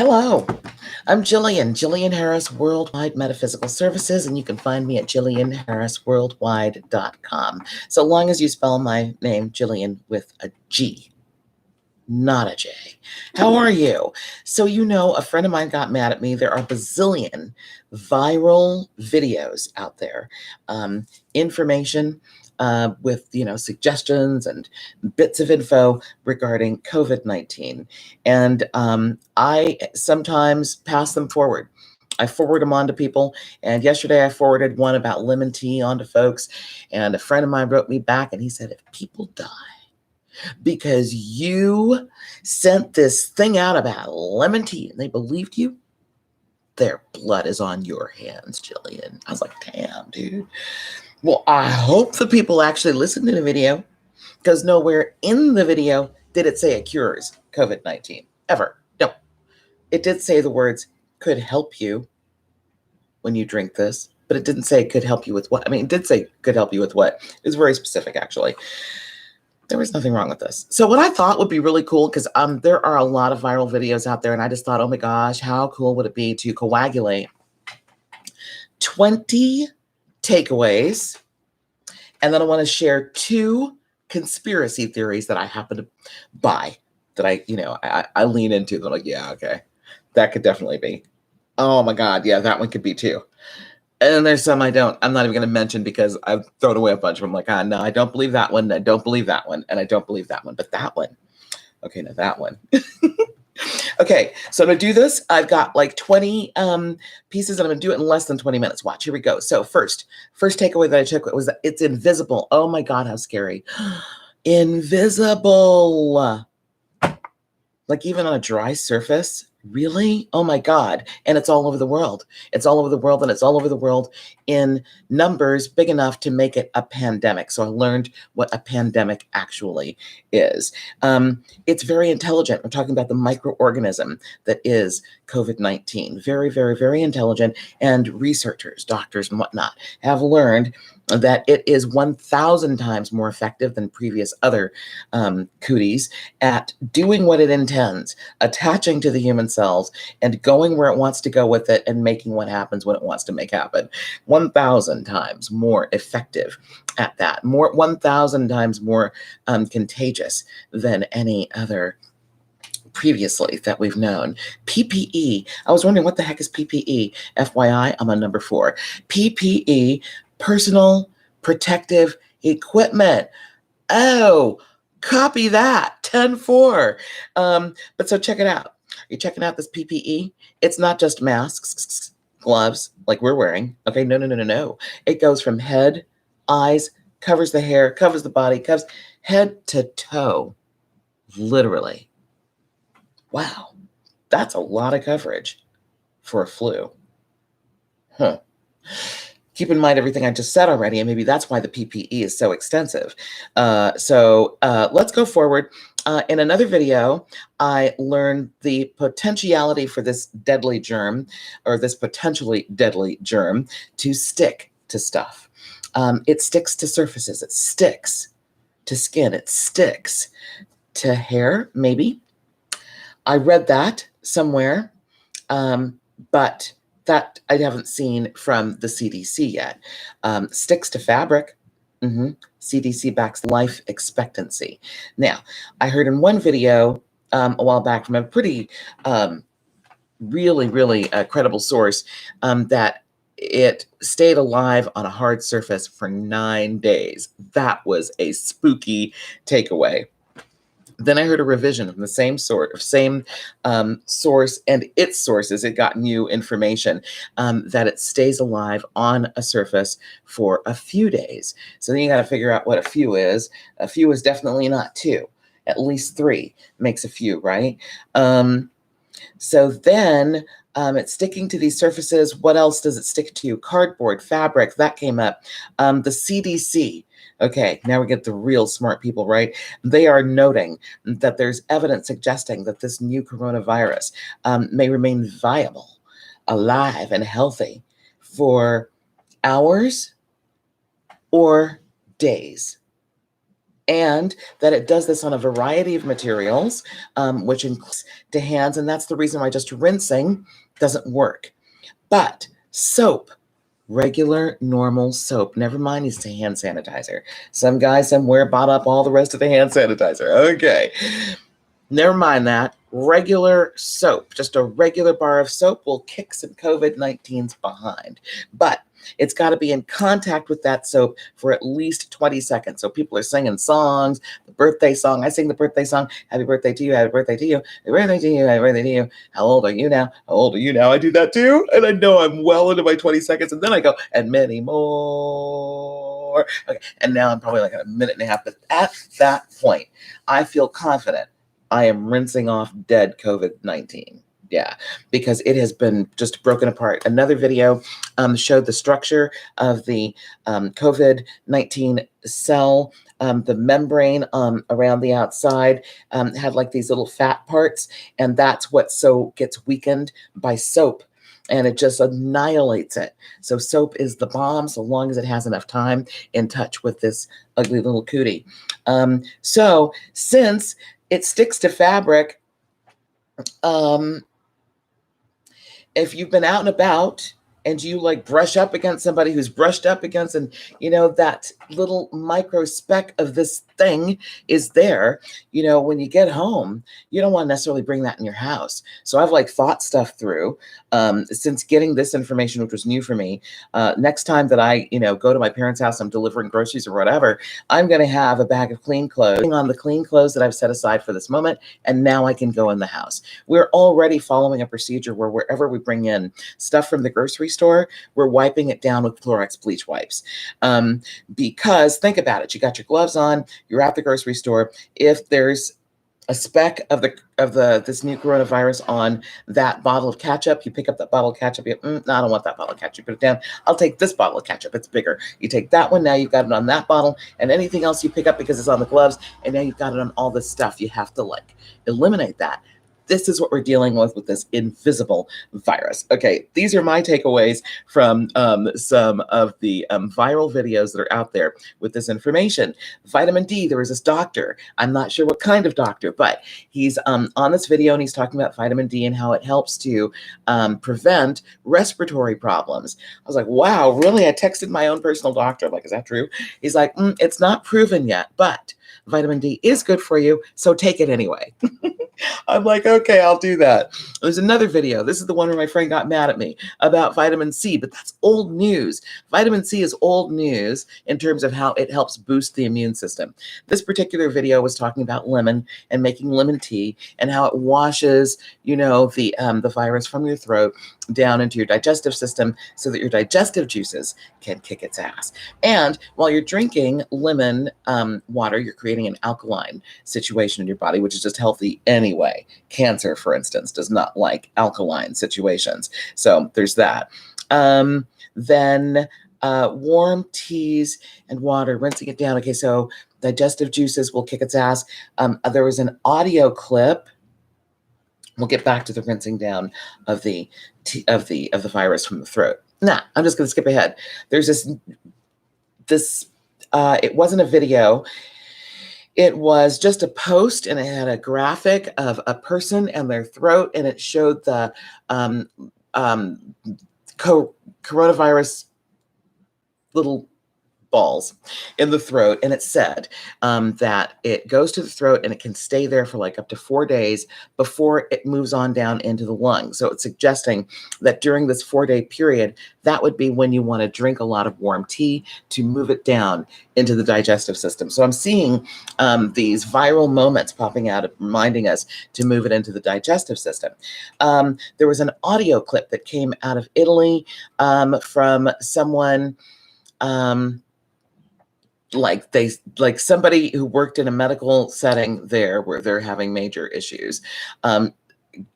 Hello, I'm Gillian, Gillian Harris Worldwide Metaphysical Services, and you can find me at GillianHarrisWorldwide.com. So long as you spell my name, Gillian, with a G, not a J. How are you? So, a friend of mine got mad at me. There are bazillion viral videos out there, information with, suggestions and bits of info regarding COVID-19. And I sometimes pass them forward. I forward them on to people. And yesterday I forwarded one about lemon tea on to folks. And a friend of mine wrote me back and he said, if people die because you sent this thing out about lemon tea and they believed you, their blood is on your hands, Gillian. I was like, damn, dude. Well, I hope the people actually listened to the video, because nowhere in the video did it say it cures COVID-19, ever. No. It did say the words could help you when you drink this, but it didn't say it could help you with what. I mean, it did say could help you with what. It was very specific, actually. There was nothing wrong with this. So what I thought would be really cool, because there are a lot of viral videos out there, and I just thought, oh my gosh, how cool would it be to coagulate 20 takeaways, and then I want to share 2 conspiracy theories that I happen to buy, that I lean into. They're like, yeah, okay, that could definitely be. Oh my God, yeah, that one could be too. And then there's some I'm not even going to mention, because I've thrown away a bunch of them. Like, no, I don't believe that one. I don't believe that one. And I don't believe that one. But that one. Okay, now that one. Okay, so I'm going to do this. I've got like 20 pieces, and I'm going to do it in less than 20 minutes. Watch, here we go. So first takeaway that I took was that it's invisible. Oh my God, how scary. Invisible. Like even on a dry surface. Really? Oh my God. And it's all over the world. It's all over the world, and it's all over the world in numbers big enough to make it a pandemic. So I learned what a pandemic actually is. It's very intelligent. We're talking about the microorganism that is COVID-19. Very, very, very intelligent. And researchers, doctors and whatnot have learned that it is 1,000 times more effective than previous other cooties at doing what it intends, attaching to the human cells and going where it wants to go with it and making what happens when it wants to make happen. 1,000 times more effective at that. 1,000 times more contagious than any other previously that we've known. PPE. I was wondering, what the heck is PPE? FYI, I'm on number 4. PPE, personal protective equipment. Oh, copy that. 10-4. But so check it out. You're checking out this PPE. It's not just masks, gloves like we're wearing. Okay, no. It goes from head, eyes, covers the hair, covers the body, covers head to toe. Literally. Wow, that's a lot of coverage for a flu. Huh. Keep in mind everything I just said already, and maybe that's why the PPE is so extensive. So let's go forward. In another video, I learned the potentiality for this deadly germ, or this potentially deadly germ, to stick to stuff. It sticks to surfaces. It sticks to skin. It sticks to hair, maybe. I read that somewhere, but that I haven't seen from the CDC yet. Sticks to fabric. CDC backs life expectancy. Now, I heard in one video a while back from a pretty, really credible source that it stayed alive on a hard surface for 9 days. That was a spooky takeaway. Then I heard a revision from the same source and its sources. It got new information that it stays alive on a surface for a few days. So then you got to figure out what a few is. A few is definitely not 2. At least 3 makes a few, right? So then it's sticking to these surfaces. What else does it stick to? Cardboard, fabric, that came up. The CDC. Okay, now we get the real smart people, right? They are noting that there's evidence suggesting that this new coronavirus may remain viable, alive, and healthy for hours or days. and that it does this on a variety of materials, which includes to hands. And that's the reason why just rinsing doesn't work. But soap, regular, normal soap, never mind it's a hand sanitizer. Some guy somewhere bought up all the rest of the hand sanitizer. Okay. Never mind that. Regular soap, just a regular bar of soap will kick some COVID-19's behind. But it's got to be in contact with that soap for at least 20 seconds. So people are singing songs, the birthday song. I sing the birthday song. Happy birthday to you. Happy birthday to you. Happy birthday to you. Happy birthday to you. How old are you now? How old are you now? I do that too. And I know I'm well into my 20 seconds. And then I go, and many more. Okay. And now I'm probably like a minute and a half. But at that point, I feel confident I am rinsing off dead COVID-19. Yeah, because it has been just broken apart. Another video showed the structure of the COVID-19 cell. The membrane around the outside had like these little fat parts, and that's what so gets weakened by soap, and it just annihilates it. So soap is the bomb so long as it has enough time in touch with this ugly little cootie. So since it sticks to fabric, if you've been out and about and you like brush up against somebody who's brushed up against, and you know, that little micro speck of this thing is there, you know, when you get home, you don't want to necessarily bring that in your house. So I've like thought stuff through since getting this information, which was new for me. Next time that I, you know, go to my parents' house, I'm delivering groceries or whatever, I'm going to have a bag of clean clothes on the clean clothes that I've set aside for this moment. And now I can go in the house. We're already following a procedure where wherever we bring in stuff from the grocery store, we're wiping it down with Clorox bleach wipes. Because think about it, you got your gloves on, you're at the grocery store. If there's a speck of this new coronavirus on that bottle of ketchup, you pick up that bottle of ketchup, no, I don't want that bottle of ketchup, put it down. I'll take this bottle of ketchup, it's bigger. You take that one, now you've got it on that bottle, and anything else you pick up because it's on the gloves, and now you've got it on all this stuff. You have to like eliminate that. This is what we're dealing with this invisible virus. Okay, these are my takeaways from some of the viral videos that are out there with this information. Vitamin D, there was this doctor, I'm not sure what kind of doctor, but he's on this video and he's talking about vitamin D and how it helps to prevent respiratory problems. I was like, wow, really? I texted my own personal doctor. I'm like, is that true? He's like, it's not proven yet, but vitamin D is good for you, so take it anyway. I'm like, okay, I'll do that. There's another video. This is the one where my friend got mad at me about vitamin C, but that's old news. Vitamin C is old news in terms of how it helps boost the immune system. This particular video was talking about lemon and making lemon tea and how it washes, you know, the virus from your throat down into your digestive system so that your digestive juices can kick its ass. And while you're drinking lemon water, you're creating an alkaline situation in your body, which is just healthy anyway. Cancer, for instance, does not like alkaline situations. So there's that. Then warm teas and water, rinsing it down. Okay, so digestive juices will kick its ass. There was an audio clip. We'll get back to the rinsing down of the virus from the throat. Nah, I'm just going to skip ahead. There's this. It wasn't a video. It was just a post, and it had a graphic of a person and their throat, and it showed the coronavirus little balls in the throat, and it said that it goes to the throat and it can stay there for like up to 4 days before it moves on down into the lungs. So it's suggesting that during this 4-day period, that would be when you want to drink a lot of warm tea to move it down into the digestive system. So I'm seeing these viral moments popping out, reminding us to move it into the digestive system. There was an audio clip that came out of Italy from someone like somebody who worked in a medical setting there where they're having major issues,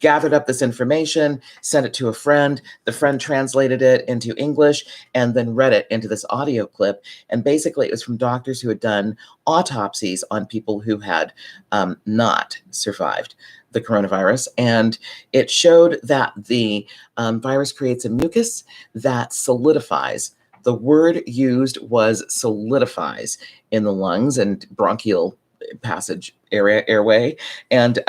gathered up this information, sent it to a friend. The friend translated it into English and then read it into this audio clip. And basically it was from doctors who had done autopsies on people who had not survived the coronavirus. And it showed that the virus creates a mucus that solidifies The word used was solidifies in the lungs and bronchial passage area, airway, and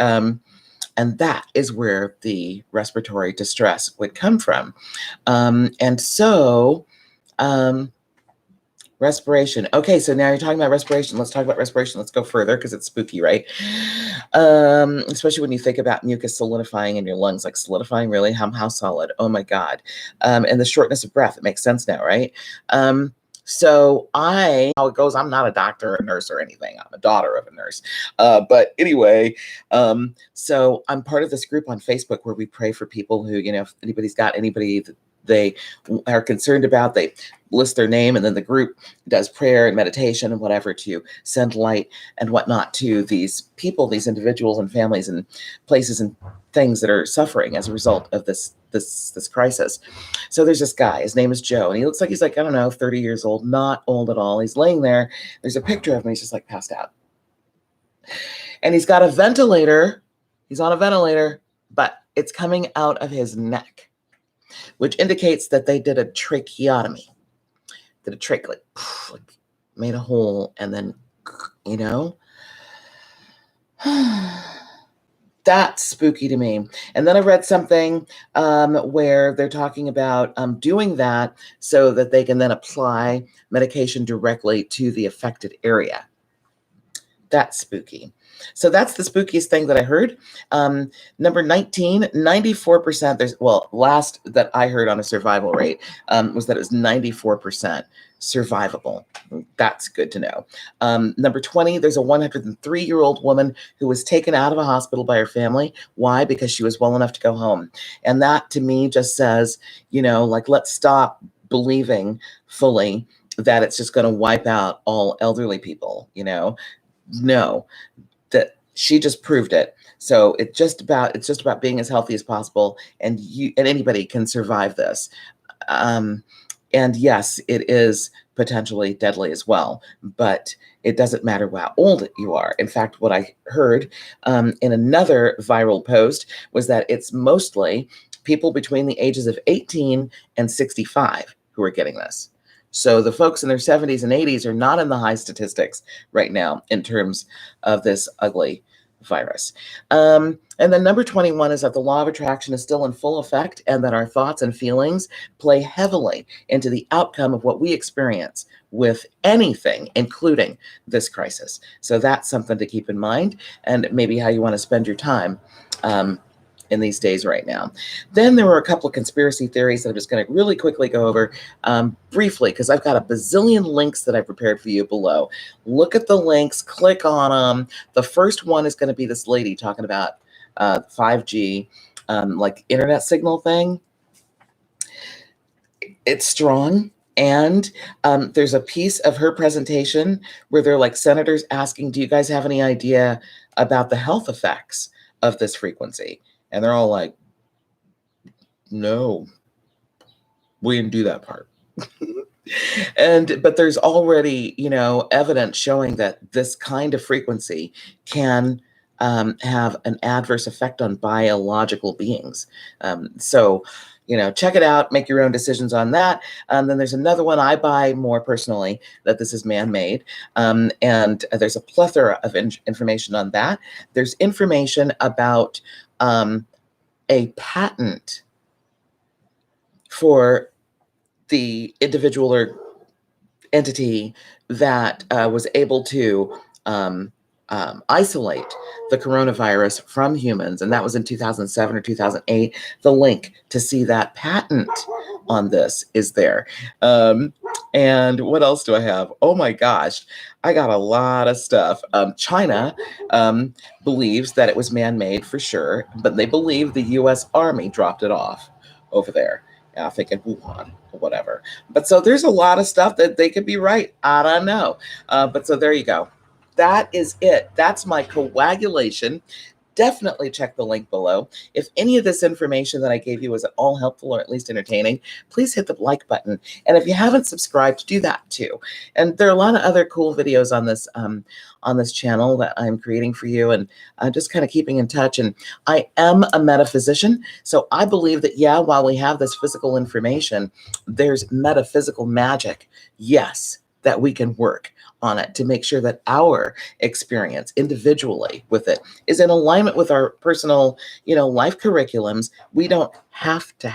that is where the respiratory distress would come from. And so, respiration. Okay, so now you're talking about respiration. Let's talk about respiration. Let's go further because it's spooky, right? Especially when you think about mucus solidifying in your lungs, like solidifying, really? How solid? Oh my God. And the shortness of breath. It makes sense now, right? So how it goes, I'm not a doctor or a nurse or anything. I'm a daughter of a nurse. But anyway, so I'm part of this group on Facebook where we pray for people who, if anybody's got anybody that they are concerned about, they list their name, and then the group does prayer and meditation and whatever to send light and whatnot to these people, these individuals and families and places and things that are suffering as a result of this crisis. So there's this guy, his name is Joe, and he looks like he's like, I don't know, 30 years old, not old at all. He's laying there. There's a picture of him. He's just like passed out. And he's got a ventilator. He's on a ventilator, but it's coming out of his neck, which indicates that they did a tracheotomy. Did a trach, like made a hole, and then, that's spooky to me. And then I read something where they're talking about doing that so that they can then apply medication directly to the affected area. That's spooky. So that's the spookiest thing that I heard. Number 19, 94%. Last that I heard on a survival rate was that it was 94% survivable. That's good to know. Number 20, there's a 103-year-old woman who was taken out of a hospital by her family. Why? Because she was well enough to go home. And that to me just says, let's stop believing fully that it's just going to wipe out all elderly people, No, that she just proved it. So it's just about being as healthy as possible, and anybody can survive this. And yes, it is potentially deadly as well, but it doesn't matter how old you are. In fact, what I heard in another viral post was that it's mostly people between the ages of 18 and 65 who are getting this. So the folks in their 70s and 80s are not in the high statistics right now in terms of this ugly virus. And then number 21 is that the law of attraction is still in full effect, and that our thoughts and feelings play heavily into the outcome of what we experience with anything, including this crisis. So that's something to keep in mind, and maybe how you want to spend your time in these days right now. Then there were a couple of conspiracy theories that I'm just going to really quickly go over briefly, because I've got a bazillion links that I prepared for you below. Look at the links, click on them. The first one is going to be this lady talking about 5G, like internet signal thing. It's strong. And there's a piece of her presentation where they're like senators asking, do you guys have any idea about the health effects of this frequency? And they're all like, no, we didn't do that part. But there's already, evidence showing that this kind of frequency can have an adverse effect on biological beings. So, check it out, make your own decisions on that. Then there's another one I buy more personally, that this is man-made. And there's a plethora of information on that. There's information about a patent for the individual or entity that was able to isolate the coronavirus from humans, and that was in 2007 or 2008. The link to see that patent on this is there. And what else do I have? Oh my gosh, I got a lot of stuff. China believes that it was man-made for sure, but they believe the US Army dropped it off over there. I think in Wuhan or whatever. But so there's a lot of stuff that they could be right. I don't know. But so there you go. That is it. That's my coagulation definitely check the link below. If any of this information that I gave you was at all helpful or at least entertaining, please hit the like button. And if you haven't subscribed, do that too. And there are a lot of other cool videos on this channel that I'm creating for you, and just kind of keeping in touch. And I am a metaphysician, so I believe that, yeah, while we have this physical information, there's metaphysical magic, yes, that we can work on it to make sure that our experience individually with it is in alignment with our personal, life curriculums. We don't have to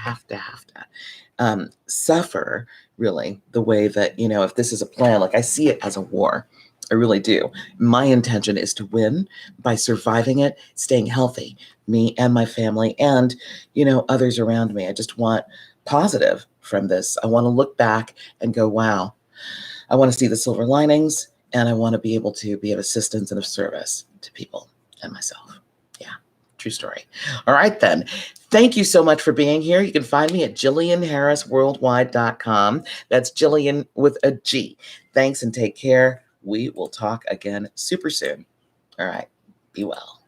suffer really the way that, if this is a plan, like I see it as a war. I really do. My intention is to win by surviving it, staying healthy, me and my family, and, others around me. I just want positive from this. I want to look back and go, wow, I want to see the silver linings, and I want to be able to be of assistance and of service to people and myself. Yeah, true story. All right, then. Thank you so much for being here. You can find me at GillianHarrisWorldwide.com. That's Gillian with a G. Thanks and take care. We will talk again super soon. All right. Be well.